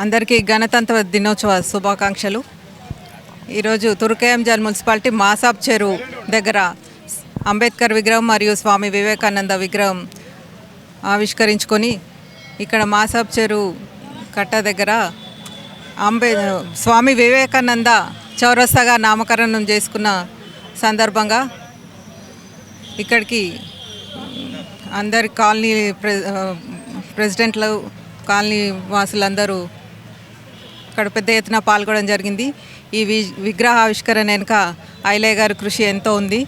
అందరికీ గణతంత్ర దినోత్సవ శుభాకాంక్షలు. ఈరోజు తుర్కయంజల్ మున్సిపాలిటీ మాసాబ్ చెరువు దగ్గర అంబేద్కర్ విగ్రహం మరియు స్వామి వివేకానంద విగ్రహం ఆవిష్కరించుకొని ఇక్కడ మాసాబ్ చెరువు కట్ట దగ్గర స్వామి వివేకానంద చౌరస్తాగా నామకరణం చేసుకున్న సందర్భంగా ఇక్కడికి అందరి కాలనీ ప్రెసిడెంట్లు కాలనీ వాసులందరూ ఇక్కడ పెద్ద ఎత్తున పాల్గొనడం జరిగింది. ఈ విగ్రహ ఆవిష్కరణ వెనుక ఐలయ్య గారి కృషి ఎంతో ఉంది.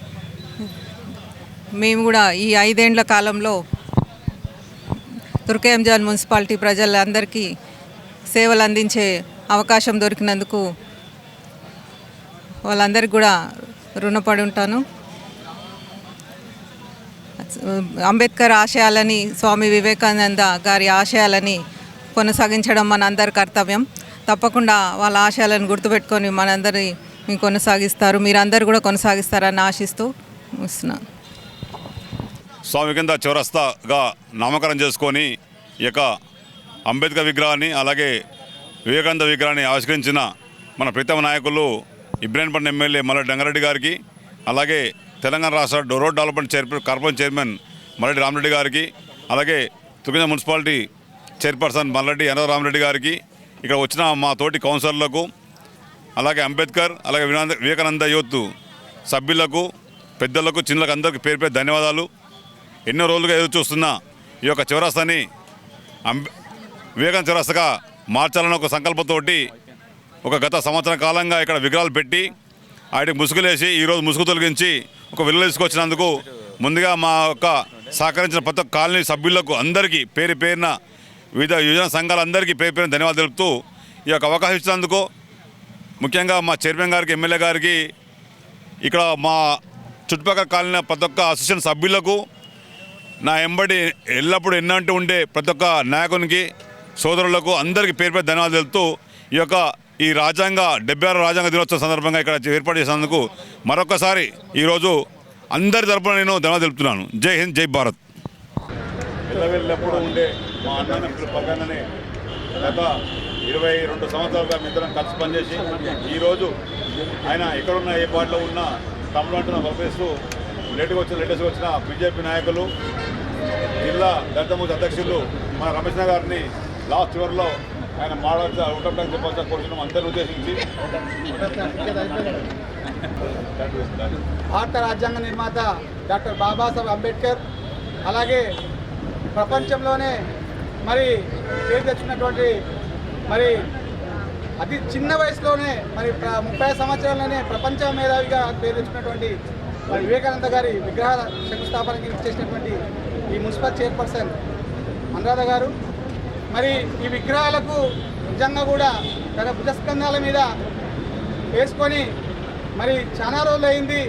మేము కూడా ఈ 5 ఏళ్ల కాలంలో తుర్కయంజల్ మున్సిపాలిటీ ప్రజలందరికీ సేవలు అందించే అవకాశం దొరికినందుకు వాళ్ళందరికీ కూడా రుణపడి ఉంటాను. అంబేద్కర్ ఆశయాలని, స్వామి వివేకానంద గారి ఆశయాలని కొనసాగించడం మనందరి కర్తవ్యం. తప్పకుండా వాళ్ళ ఆశయాలను గుర్తుపెట్టుకొని మనందరినీ కొనసాగిస్తారు. మీరందరూ కూడా కొనసాగిస్తారని ఆశిస్తూ వస్తున్నాను. స్వామి వివేకానంద చౌరస్తాగా నామకరణం చేసుకొని ఈ యొక్క అంబేద్కర్ విగ్రహాన్ని అలాగే వివేకానంద విగ్రహాన్ని ఆవిష్కరించిన మన ప్రీతమ నాయకులు ఇబ్రాహీంపట్నం ఎమ్మెల్యే మల్లెడ్డి రంగారెడ్డి గారికి, అలాగే తెలంగాణ రాష్ట్ర road development corporation chairman Malreddy Ramareddy గారికి, అలాగే తుర్కయంజల్ మున్సిపాలిటీ చైర్పర్సన్ మల్లెడ్డి రామరెడ్డి గారికి, ఇక్కడ వచ్చిన మా తోటి కౌన్సిలర్లకు, అలాగే అంబేద్కర్ అలాగే వివేకానంద యూత్ సభ్యులకు, పెద్దలకు, చిన్నలకు అందరికీ పేరు పేరు ధన్యవాదాలు. ఎన్నో రోజులుగా ఎదురు చూస్తున్న ఈ యొక్క చౌరస్తాని వివేకానంద చౌరస్తాగా మార్చాలన్న ఒక సంకల్పంతోటి గత సంవత్సరం కాలంగా ఇక్కడ విగ్రహాలు పెట్టి వాటికి ముసుగులేసి ఈరోజు ముసుగు తొలగించి ఒక విలువ తీసుకొచ్చినందుకు ముందుగా మా యొక్క సహకరించిన ప్రతి ఒక్క కాలనీ సభ్యులకు అందరికీ పేరు పేరున వివిధ యువజన సంఘాలందరికీ పేరు పేరున ధన్యవాదాలు తెలుపుతూ ఈ యొక్క అవకాశం ఇచ్చినందుకు ముఖ్యంగా మా చైర్మన్ గారికి, ఎమ్మెల్యే గారికి, ఇక్కడ మా చుట్టుపక్కల కాలనీ ప్రతి ఒక్క అసోసియేషన్ సభ్యులకు, నా ఎంబడి ఎల్లప్పుడూ ఎన్నంటూ ఉండే ప్రతి ఒక్క నాయకునికి, సోదరులకు అందరికీ పేరు పేరు ధన్యవాదాలు తెలుపుతూ ఈ రాజ్యాంగ 76వ రాజ్యాంగ దినోత్సవం సందర్భంగా ఇక్కడ ఏర్పాటు చేసినందుకు మరొకసారి ఈరోజు అందరి తరపున నేను ధన్యవాదాలు తెలుపుతున్నాను. జై హింద్, జై భారత్. ఉండే మా అన్నదమ్ముల పక్కనే గత 22 సంవత్సరాలుగా మిత్రం కలిసి పనిచేసి ఈరోజు ఆయన ఎక్కడున్న ఏ పార్టీలో ఉన్న తమ్ముడు అంటున్న పంపిస్తూ లేటెస్ట్ వచ్చిన బీజేపీ నాయకులు, జిల్లా దళిత అధ్యక్షులు మన రమేష్ గారిని లాస్ట్ చివరిలో ఆయన ఉండడానికి చెప్పాల్సిన కోరుతున్నాం అందరిని ఉద్దేశించి. భారత రాజ్యాంగ నిర్మాత డాక్టర్ బాబాసాహెబ్ అంబేద్కర్, అలాగే ప్రపంచంలోనే మరి పేరు తెచ్చుకున్నటువంటి అతి చిన్న వయసులోనే 30 సంవత్సరాల్లోనే ప్రపంచ మేధావిగా పేరు తెచ్చుకున్నటువంటి వివేకానంద గారి విగ్రహ శంకుస్థాపనకి చేసినటువంటి ఈ మున్సిపల్ చైర్పర్సన్ అనురాధ గారు ఈ విగ్రహాలకు నిజంగా కూడా తన భుజస్కంధాల మీద వేసుకొని చాలా రోజులు అయింది,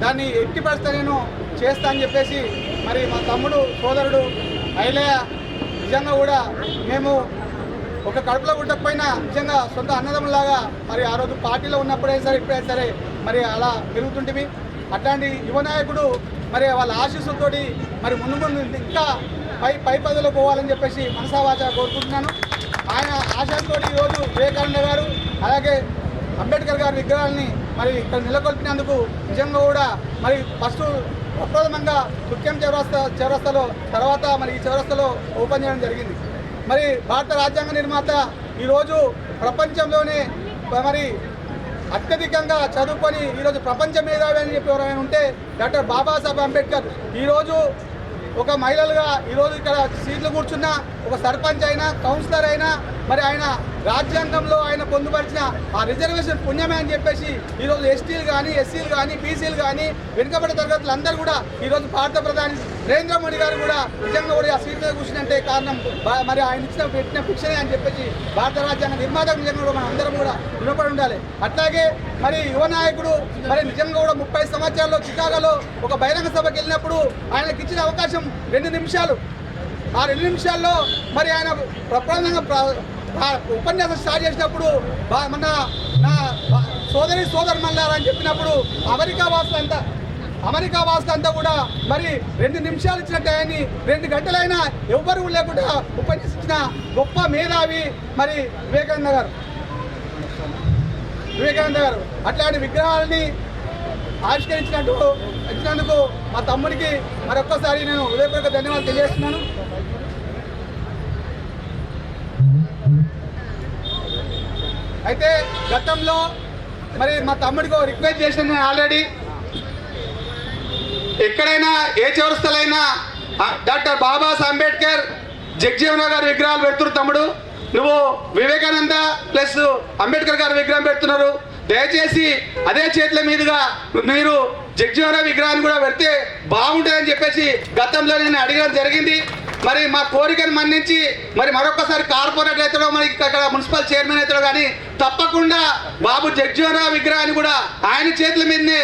దాన్ని ఎట్టి పరిస్థితి నేను చేస్తా అని చెప్పేసి మా తమ్ముడు సోదరుడు ఐలయ్య నిజంగా కూడా మేము ఒక కడుపులో పుట్టకపోయినా నిజంగా సొంత అన్నదమ్ములాగా ఆ రోజు పార్టీలో ఉన్నప్పుడైనా సరే ఇప్పుడైనా సరే అలా పెరుగుతుంటివి. అట్లాంటి యువ నాయకుడు వాళ్ళ ఆశీస్సులతోటి ముందు ముందు ఇంకా పై పదవిలో పోవాలని చెప్పేసి మనసావాచ కోరుకుంటున్నాను. ఆయన ఆశయంతో ఈరోజు వివేకానంద గారు అలాగే అంబేద్కర్ గారి విగ్రహాలని ఇక్కడ నెలకొల్పినందుకు నిజంగా కూడా ఫస్ట్ ప్రప్రథమంగా తుర్కం చౌరస్తాలో తర్వాత ఈ చౌరస్తాలో ఓపెన్ చేయడం జరిగింది. భారత రాజ్యాంగ నిర్మాత ఈరోజు ప్రపంచంలోనే అత్యధికంగా చదువుకొని ఈరోజు ప్రపంచ మేధావి అని చెప్పి ఎవరైనా ఉంటే డాక్టర్ బాబాసాహెబ్ అంబేద్కర్. ఈరోజు ఒక మహిళలుగా ఈరోజు ఇక్కడ సీట్లు కూర్చున్న ఒక సర్పంచ్ అయినా, కౌన్సిలర్ అయినా ఆయన రాజ్యాంగంలో ఆయన పొందుపరిచిన ఆ రిజర్వేషన్ పుణ్యమే అని చెప్పేసి ఈరోజు ఎస్టీలు కానీ, ఎస్సీలు కానీ, బీసీలు కానీ, వెనుకబడిన తరగతులు అందరూ కూడా ఈరోజు భారత ప్రధాని నరేంద్ర మోడీ గారు కూడా నిజంగా కూడా ఆ సీట్ మీద కూర్చుంటే కారణం ఆయన పెట్టిన శిక్షనే అని చెప్పేసి భారత రాజ్యాంగ నిర్మాతకు నిజంగా కూడా మనం అందరం కూడా రుణపడి ఉండాలి. అట్లాగే యువ నాయకుడు నిజంగా కూడా 30 సంవత్సరాల్లో చికాగోలో ఒక బహిరంగ సభకి వెళ్ళినప్పుడు ఆయనకి ఇచ్చిన అవకాశం 2 నిమిషాలు. ఆ 2 నిమిషాల్లో ఆయన ప్రప్రథమంగా ఉపన్యాసం స్టార్ట్ చేసినప్పుడు నా సోదరు మల్లారా అని చెప్పినప్పుడు అమెరికా వాసులంతా అమెరికా వాసులంతా కూడా మరి 2 నిమిషాలు ఇచ్చిన టైంని 2 గంటలైనా ఎవ్వరూ లేకుండా ఉపన్యసించిన గొప్ప మేధావి మరి వివేకానంద గారు. అట్లాంటి విగ్రహాలని ఇచ్చినందుకు మా తమ్ముడికి మరొక్కసారి నేను హృదయపూర్వక ధన్యవాదాలు తెలియజేస్తున్నాను. అయితే గతంలో మరి మా తమ్ముడికి రిక్వెస్ట్ చేసిన నేను ఆల్రెడీ ఎక్కడైనా ఏ చౌరస్తలైనా డాక్టర్ బాబాసాహెబ్ అంబేద్కర్ జగజీవన్ గారి విగ్రహాలు పెడుతున్నారు. తమ్ముడు నువ్వు వివేకానంద ప్లస్ అంబేద్కర్ గారి విగ్రహం పెడుతున్నారు, దయచేసి అదే చేతుల మీదుగా మీరు జగజీవన్ విగ్రహాన్ని కూడా పెడితే బాగుంటుందని చెప్పేసి గతంలో నేను అడగడం జరిగింది. మరి మా కోరికను మన్నించి మరి మరొకసారి కార్పొరేటర్ అవుతాడో మరి ఇక్కడ మున్సిపల్ చైర్మన్ అవుతాడో కానీ తప్పకుండా బాబు జగజీవన్ విగ్రహాన్ని కూడా ఆయన చేతుల మీదనే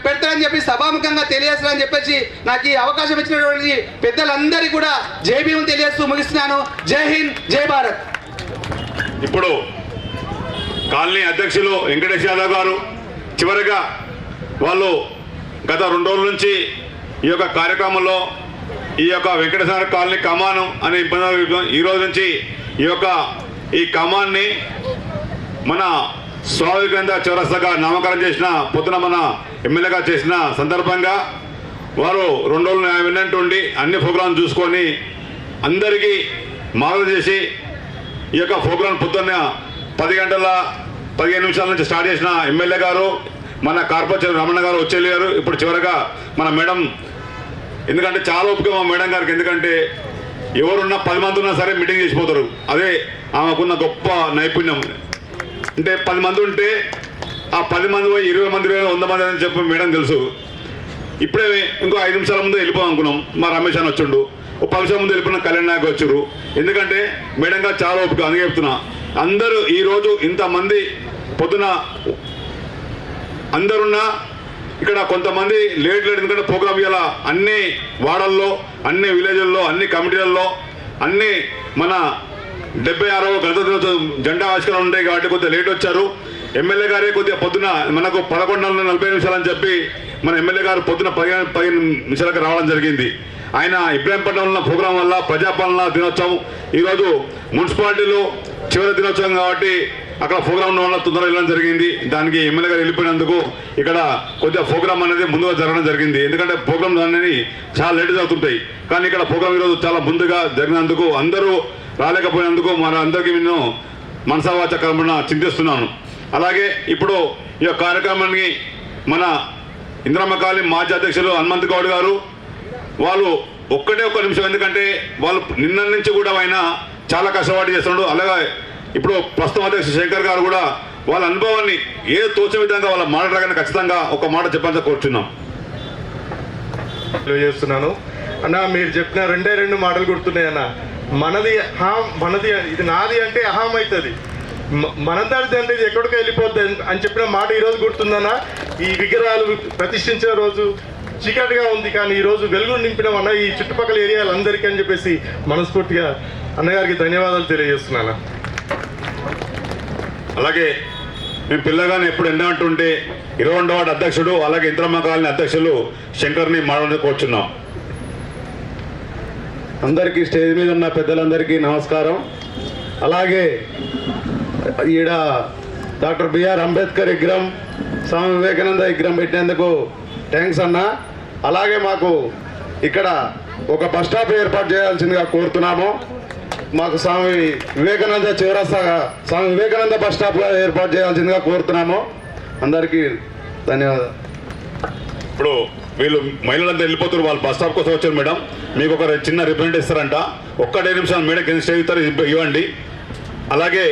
పెడతారని చెప్పి సభాముఖంగా తెలియజేస్తారని చెప్పేసి నాకు ఈ అవకాశం ఇచ్చినటువంటి పెద్దలందరికీ కూడా జై భీమ్ తెలియజేస్తూ ముగిస్తున్నాను. జై హింద్, జై భారత్. ఇప్పుడు కాలనీ అధ్యక్షులు వెంకటేష్ యాదవ్ గారు చివరిగా వాళ్ళు గత 2 రోజుల నుంచి ఈ యొక్క కార్యక్రమంలో ఈ యొక్క వెంకటేశ్వర కాలనీ కమాను అనే ఈ రోజు నుంచి ఈ కమాన్ని మన స్వామి గ్రంథ చౌరస్తాగా నామకరణం చేసిన పొద్దున మన ఎమ్మెల్యేగా చేసిన సందర్భంగా వారు 2 రోజులు విన్నట్టుండి అన్ని ప్రోగ్రాం చూసుకొని అందరికీ మార్గం చేసి ఈ యొక్క ప్రోగ్రాం పొద్దున్న 10 గంటల 15 నిమిషాల నుంచి స్టార్ట్ చేసిన ఎమ్మెల్యే గారు, మన కార్పొరేటర్ రమణ గారు, వచ్చేల్లి గారు, ఇప్పుడు చివరిగా మన మేడం, ఎందుకంటే చాలా ఓపిక మా మేడం గారికి. ఎందుకంటే ఎవరున్నా 10 మంది ఉన్నా సరే మీటింగ్ చేసిపోతారు. అదే ఆమెకున్న గొప్ప నైపుణ్యం. అంటే 10 మంది ఉంటే ఆ 10 మంది 20 మంది 100 మంది అని చెప్పి మేడం తెలుసు. ఇప్పుడే ఇంకో 5 నిమిషాల ముందు వెళ్ళిపోదాం అనుకున్నాం, మా రమేష్ అని వచ్చుండు. ఒక 10 నిమిషాల ముందు వెళ్ళిపోయిన కళ్యాణ్ నాయక్ వచ్చారు. ఎందుకంటే మేడం గారు చాలా ఓపిక, అందుకే చెప్తున్నా. అందరూ ఈరోజు ఇంతమంది పొద్దున అందరున్నా ఇక్కడ కొంతమంది లేట్ ఎందుకంటే ప్రోగ్రామ్ ఇవాళ అన్ని వాడల్లో, అన్ని విలేజ్ల్లో, అన్ని కమిటీలలో, అన్ని మన 76వ గణతంత్ర దినోత్సవం జెండా ఆవిష్కరణ ఉంటాయి కాబట్టి కొద్దిగా లేట్ వచ్చారు. ఎమ్మెల్యే గారే కొద్దిగా పొద్దున మనకు 11:40 అని చెప్పి మన ఎమ్మెల్యే గారు పొద్దున 15 నిమిషాలకు రావడం జరిగింది. ఆయన ఇబ్రాహీంపట్నంలో ఉన్న ప్రోగ్రాం వల్ల ప్రజాపాలన దినోత్సవం ఈరోజు మున్సిపాలిటీలో చివరి దినోత్సవం కాబట్టి అక్కడ ప్రోగ్రాం ఉండడం వల్ల తొందరగా వెళ్ళడం జరిగింది. దానికి ఎమ్మెల్యే గారు వెళ్ళిపోయినందుకు ఇక్కడ కొద్దిగా ప్రోగ్రామ్ అనేది ముందుగా జరగడం జరిగింది. ఎందుకంటే ప్రోగ్రామ్ అనేది చాలా లేట్ జరుగుతుంటాయి, కానీ ఇక్కడ ప్రోగ్రామ్ ఈరోజు చాలా ముందుగా జరిగినందుకు, అందరూ రాలేకపోయినందుకు మన అందరికీ నేను మనసావాచ కర్మణ చింతిస్తున్నాను. అలాగే ఇప్పుడు ఈ కార్యక్రమానికి మన ఇంద్రమ్మ కాలనీ మాజీ అధ్యక్షులు హనుమంత్ గౌడ్ గారు, వాళ్ళు ఒక్క నిమిషం, ఎందుకంటే వాళ్ళు నిన్న నుంచి కూడా ఆయన చాలా కష్టపడి చేస్తున్నాడు. అలాగే ఇప్పుడు ప్రస్తుతం అధ్యక్షుడు శంకర్ గారు కూడా వాళ్ళ అనుభవాన్ని ఏ తోచే విధంగా వాళ్ళ మాట్లాడగానే ఖచ్చితంగా ఒక మాట చెప్పాలని కోరుచున్నాం. చేస్తున్నాను అన్న, మీరు చెప్పిన 2 మాటలు గుర్తున్నాయి అన్న. మనది ఇది నాది అంటే అహం అవుతుంది, మనందరిది అంటే ఇది ఎక్కడికి వెళ్ళిపోద్ది అని చెప్పిన మాట ఈరోజు గుర్తుందన్న. ఈ విగ్రహాలు ప్రతిష్ఠించిన రోజు చీకటిగా ఉంది, కానీ ఈరోజు వెలుగును నింపినామన్న ఈ చుట్టుపక్కల ఏరియాలందరికీ అని చెప్పేసి మనస్ఫూర్తిగా అన్నగారికి ధన్యవాదాలు తెలియజేస్తున్నాను. అలాగే మేము పిల్లగానే ఎప్పుడు ఎండమంటుంటే 22వ వార్డు అధ్యక్షుడు అలాగే ఇంద్రమ్మ కాలనీ అధ్యక్షులు శంకర్ని మాట్లాడి కూర్చున్నాం. అందరికీ స్టేజ్ మీద ఉన్న పెద్దలందరికీ నమస్కారం. అలాగే ఈడ డాక్టర్ బిఆర్ అంబేద్కర్ విగ్రహం, స్వామి వివేకానంద విగ్రహం పెట్టినందుకు థ్యాంక్స్ అన్న. అలాగే మాకు ఇక్కడ ఒక బస్ స్టాప్ ఏర్పాటు చేయాల్సిందిగా కోరుతున్నాము. మాకు స్వామి వివేకానంద చౌరస్తాగా స్వామి వివేకానంద బస్ స్టాప్గా ఏర్పాటు చేయాల్సిందిగా కోరుతున్నాము. అందరికీ ధన్యవాదాలు. ఇప్పుడు వీళ్ళు మహిళలంతా వెళ్ళిపోతారు, వాళ్ళు బస్ స్టాప్ కోసం వచ్చారు. మేడం మీకు ఒక చిన్న రిప్రజెంట్ ఇస్తారంట, ఒక్క 2 నిమిషాలు మేడం కింద స్టే ఇస్తారు, ఇవ్వండి. అలాగే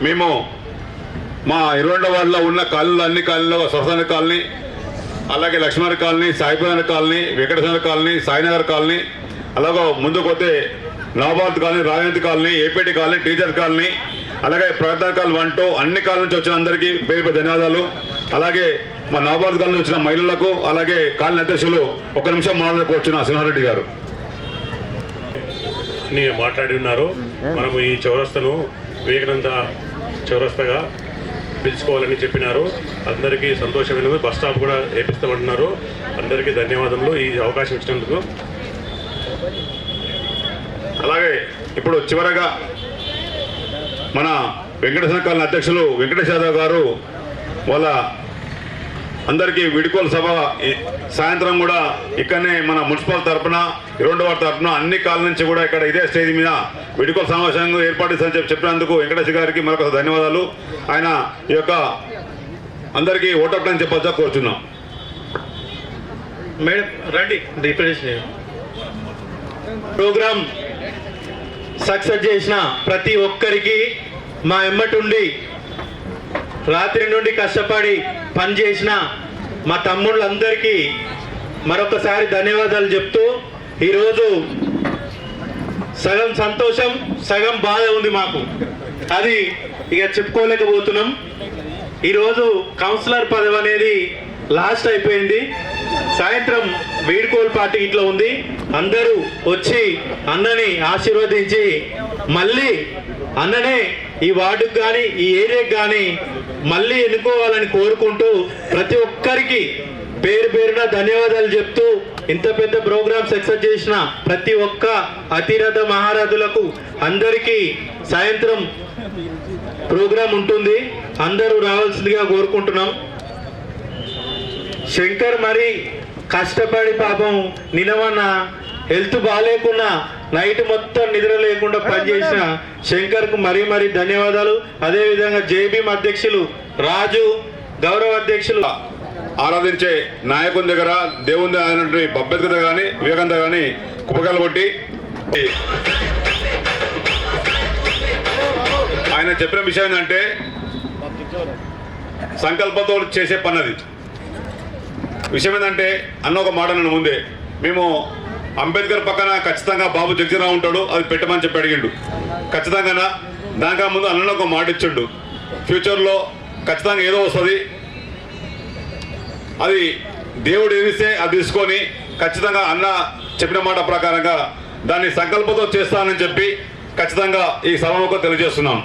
మేము మా 22వ వార్డులో ఉన్న కాలనీలో అన్ని కాలనీలో స్వస్థాన కాలనీ, అలాగే Lakshmana colony, Saipradhana colony, Venkateswara colony, Sainagar colony, అలాగే ముందుకు పోతే Navabharat colony, Rajavanthi colony, APT colony, teacher colony, అలాగే ప్రగతి కాలనీ 1, 2 అన్ని కాలనీ నుంచి వచ్చిన అందరికీ పేరు ధన్యవాదాలు. అలాగే మా నవభారత్ కాలనీ వచ్చిన మహిళలకు, అలాగే కాలనీ అధ్యక్షులు 1 నిమిషం మాట్లాడుకోవచ్చున్న సింహారెడ్డి గారు మాట్లాడి ఉన్నారు. మనము ఈ చౌరస్తను వివేకానంద చౌరస్తగా పిలుచుకోవాలని చెప్పినారు. అందరికీ సంతోషమైనది. బస్ స్టాప్ కూడా వేపిస్తామంటున్నారు. అందరికీ ధన్యవాదములు ఈ అవకాశం ఇచ్చినందుకు. అలాగే ఇప్పుడు చివరగా మన వెంకటేశ్వర కాలనీ అధ్యక్షులు వెంకటేష్ యాదవ్ గారు వాళ్ళ అందరికీ వీడుకోలు సభ సాయంత్రం కూడా ఇక్కడనే మన మున్సిపల్ తరఫున 2వ వార్డు తరఫున అన్ని కాలనీ నుంచి కూడా ఇక్కడ ఇదే స్టేజ్ మీద వీడుకోలు సమావేశంగా ఏర్పాటు చెప్పినందుకు వెంకటేష్ గారికి మరొక ధన్యవాదాలు. ఆయన ఈ యొక్క అందరికీ ఓటప్లని చెప్పొచ్చా కోరుచున్నాం. మేడం రండి ప్రోగ్రామ్ సక్సెస్ చేసిన ప్రతి ఒక్కరికి మా ఎమ్మటుండి రాత్రి నుండి కష్టపడి పనిచేసిన మా తమ్ముళ్ళందరికీ మరొకసారి ధన్యవాదాలు చెప్తూ ఈరోజు సగం సంతోషం సగం బాధ ఉంది మాకు. అది ఇక చెప్పుకోలేకపోతున్నాం. ఈరోజు కౌన్సిలర్ పదవి అనేది లాస్ట్ అయిపోయింది. సాయంత్రం వీడ్కోల్ పార్టీ ఇట్లా ఉంది. అందరూ వచ్చి అన్నని ఆశీర్వదించి మళ్ళీ అన్ననే ఈ వార్డుకు కానీ ఈ ఏరియాకి కానీ మళ్ళీ ఎన్నుకోవాలని కోరుకుంటూ ప్రతి ఒక్కరికి పేరు పేరున ధన్యవాదాలు చెప్తూ ఇంత పెద్ద ప్రోగ్రామ్ సక్సెస్ చేసిన ప్రతి ఒక్క అతిరథ మహారథులకు అందరికీ సాయంత్రం ప్రోగ్రాం ఉంటుంది, అందరూ రావాల్సిందిగా కోరుకుంటున్నాం. శంకర్ మరి కష్టపడి పాపం నిలవన్న హెల్త్ బాగాలేకున్నా నైట్ మొత్తం నిద్ర లేకుండా పనిచేసిన శంకర్కు మరీ మరీ ధన్యవాదాలు. అదేవిధంగా జేబీఎం అధ్యక్షులు రాజు, గౌరవ అధ్యక్షులు ఆరాధించే నాయకుని దగ్గర దేవుని అయినటువంటి అంబేద్కర్ కానీ వివేకానంద కానీ కుప్పకాయలు కొట్టి ఆయన చెప్పిన విషయం ఏంటంటే సంకల్పంతో చేసే పన్నది విషయం ఏంటంటే అన్న ఒక మాట నన్ను ముందే మేము అంబేద్కర్ పక్కన ఖచ్చితంగా బాబు జగజీరావు ఉంటాడు, అది పెట్టమని చెప్పి అడిగిండు. ఖచ్చితంగా దానికన్నా ముందు అన్న ఒక మాట ఇచ్చిండు, ఫ్యూచర్లో ఖచ్చితంగా ఏదో వస్తుంది, అది దేవుడు ఏమిస్తే అది తీసుకొని ఖచ్చితంగా అన్న చెప్పిన మాట ప్రకారంగా దాన్ని సంకల్పంతో చేస్తానని చెప్పి ఖచ్చితంగా ఈ సభకు తెలియజేస్తున్నాం.